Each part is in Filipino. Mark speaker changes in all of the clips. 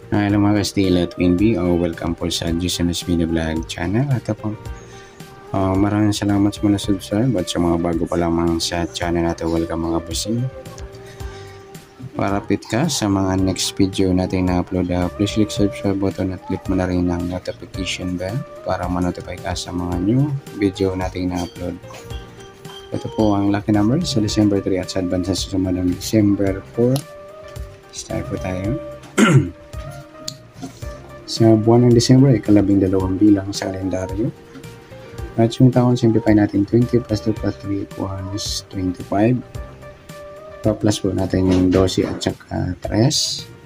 Speaker 1: Hello mga Kastila at Winby, welcome po sa GSMS Media Vlog channel. At po, maraming salamat sa mga subscribe at sa mga bago pa lamang sa channel natin. Welcome mga bossing. Para update ka sa mga next video natin na upload, please click subscribe button at click mo na rin ang notification bell para ma-notify ka sa mga new video natin na upload. Ito po ang lucky number sa December 3 at sa advance sa sumunod December 4. Start po tayo. Sa buwan ng December ay 12 bilang sa kalendaryo. At yung taon, simplify natin 20 plus 2 plus 3 equals 25. Pa-plus po natin yung 12 at saka 3.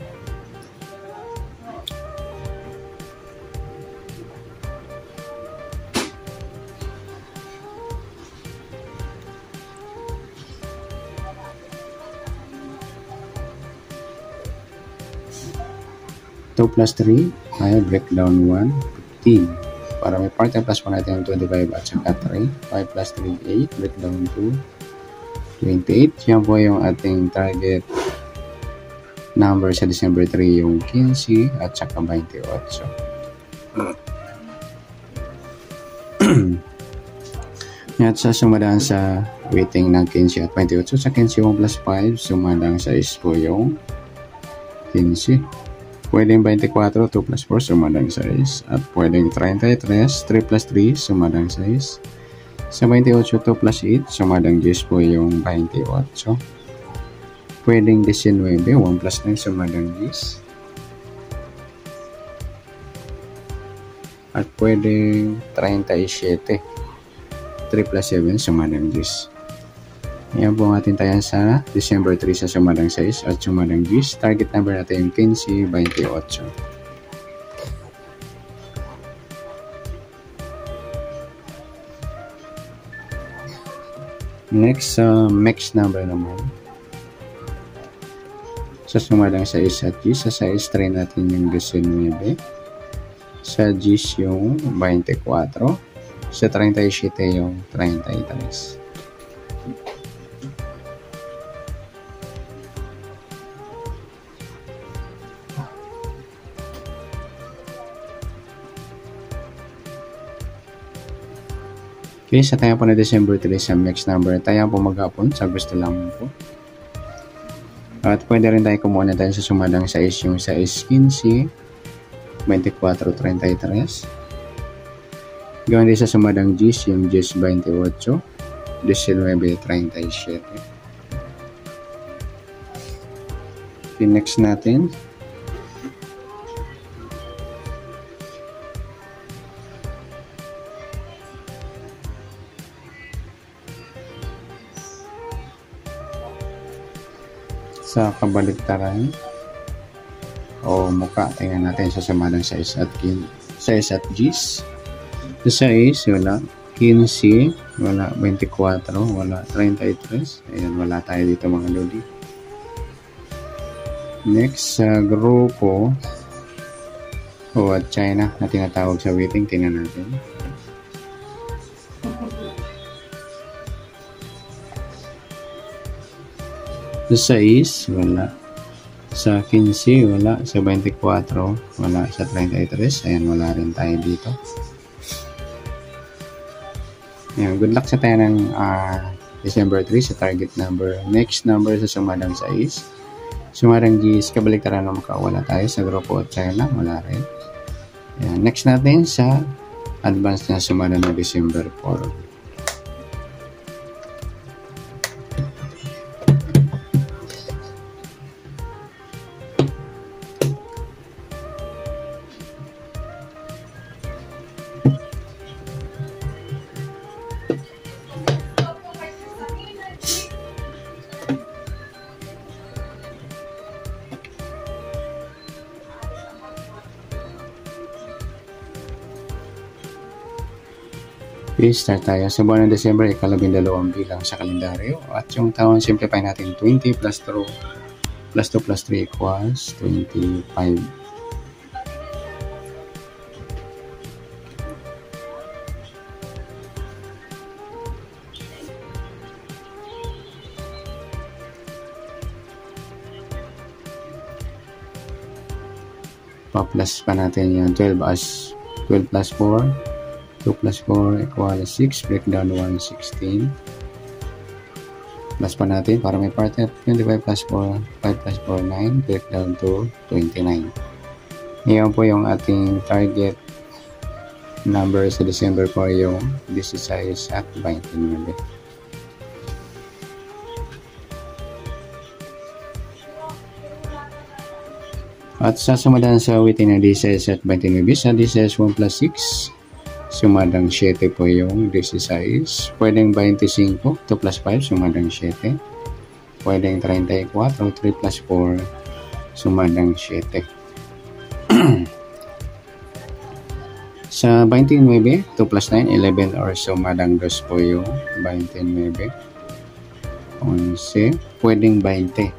Speaker 1: Two plus 3 ay breakdown 1, 15. Para may part na plus po natin yung 25 at saka 3. 5 plus 3, 8. Breakdown 2, 28. Yan po yung ating target number sa December 3, yung 15 at saka 28. At sa sumadaan sa weighting ng 15 at 28. Sa 15 1 plus 5, sumadaan sa 6 po yung 15. Pwedeng 24, 2 plus 4, sumadang 6. At pwedeng 33, 3 plus 3, sumadang 6. Sa 28, 2 plus 8, sumadang 10 po yung 28. Pwedeng 19, 1 plus 9, sumadang 10. At pwedeng 37, 3 plus 7, sumadang 10. Yan po ang ating tayan sa December 3 sa sumadang 6 at sumadang 10. Target number natin yung 15, 28. Next, mix number naman. Sa sumadang 6 at 10. Sa 6, try natin yung 19. Sa 10 yung 24. Sa 37 yung 33. Okay, sa tayo po na December 3 sa mix number, tayo po maghapon sa gusto lang po. At pwede rin tayo kumuha na tayo sa sumadang 6, yung 6, 15, 24, 33. Gawin din sa sumadang 10, yung 10, 28, 19, 37. Okay, next natin. Sa kabaliktaran o mukha, tingnan natin sa sumadang 6 at 6 at 10. Sa 6 wala, 15 wala, 24 wala, 33. Ayan, wala tayo dito mga lodi. Next, sa grupo o at China na tinatawag sa weighting, tingnan natin. Sa 6, wala. Sa 15, wala. Sa 24, wala. Sa 33, ayan, wala rin tayo dito. Ayan, good luck sa tayo ng December 3 sa target number. Next number sa sumadang 6. Sumadang 10, kabaliktaran na makawala tayo. Sa grupo at China, wala rin. Ayan, next natin sa advance na sumadang na December 4. Okay, start tayo. Sa buwan ng December, 12 bilang sa kalendaryo. At yung taon, simplify natin 20 plus 2 plus 3 equals 25. Pa-plus pa natin yung 12 as 12 plus 4. 2 plus 4 equals 6. Breakdown 116. Plus pa natin para may partner. 25 plus 4. 5 plus 4, 9. Breakdown to 29. Ngayon po yung ating target number sa December po yung 16 at 29. At sasumadan sa awitin ng 16 at 29. Sa 16 1 plus 6. Sumadang 7 po yung 16. Pwedeng 25. 2 plus 5. Sumadang 7. Pwedeng 34. 3 plus 4. Sumadang 7. Sa 29. 2 plus 9. 11 or sumadang 2 po yung 29. 11. Pwedeng 20.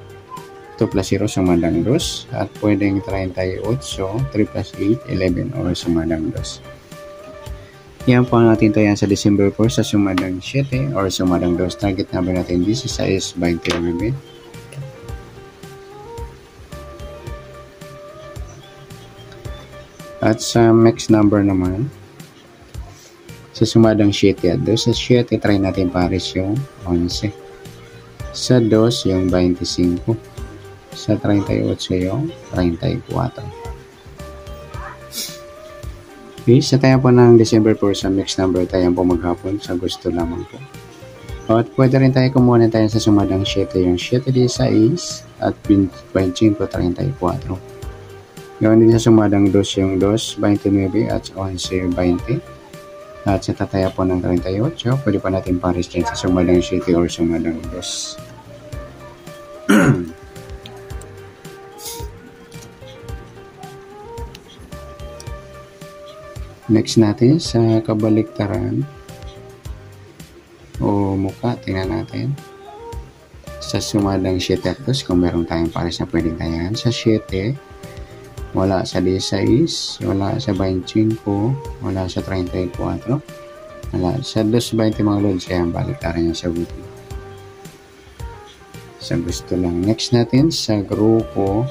Speaker 1: 2 plus 0 sumadang 2. At pwedeng 38. 3 plus 8. 11 or sumadang 2. Yan po ang ating tayan sa December 4 sa sumadang 7 or sumadang 2. Target number natin 16, 29. At sa next number naman, sa sumadang 7 at 2. Sa 7, try natin pares yung 11. Sa 2, yung 25. Sa 38, yung 34. Okay, sa tayo po ng December 4 sa mixed number tayo po maghapon sa gusto lamang po. At pwede rin tayo kumuha tayo sa sumadang 7 yung 7 at 25 34. Gawin din sa sumadang 2 yung 2, 29 at 11, 20. At sa tataya po ng 38, pwede pa natin pares dyan sa sumadang 7 or sumadang 2. Next natin sa kabaliktaran o mukha, tingnan natin. Sa sumadang 7 at 2, kung meron tayong pares na pwedeng tayan. Sa 7, wala sa 16, wala sa 25, wala sa 34, wala sa 220 mga lods. Kaya baliktaran niya sa buti. Sa gusto lang. Next natin sa grupo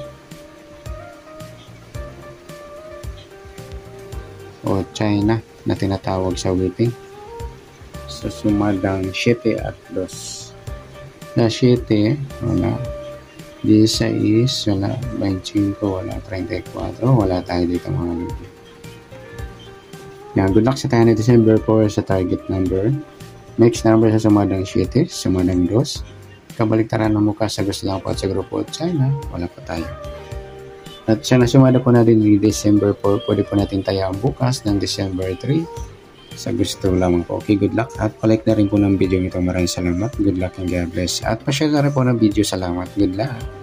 Speaker 1: o China na tinatawag sa waiting. Sa sumadang 7 at 2. Sa 7, wala 16, wala 25, wala 34, wala tayo dito mga lupi. Yan, good luck sa tayo na December 4 sa target number. Next number sa sumadang 7, sumadang 2. Kabaliktaran ng mukha sa gusto lang po at sa grupo China, wala pa tayo. At sa nasumada po natin ni December 4, pwede po natin tayaan bukas ng December 3 sa gusto lamang po. Okay, good luck. At palike na rin po ng video nito. Maraming salamat. Good luck and God bless. At pa-share na rin po ng video. Salamat. Good luck.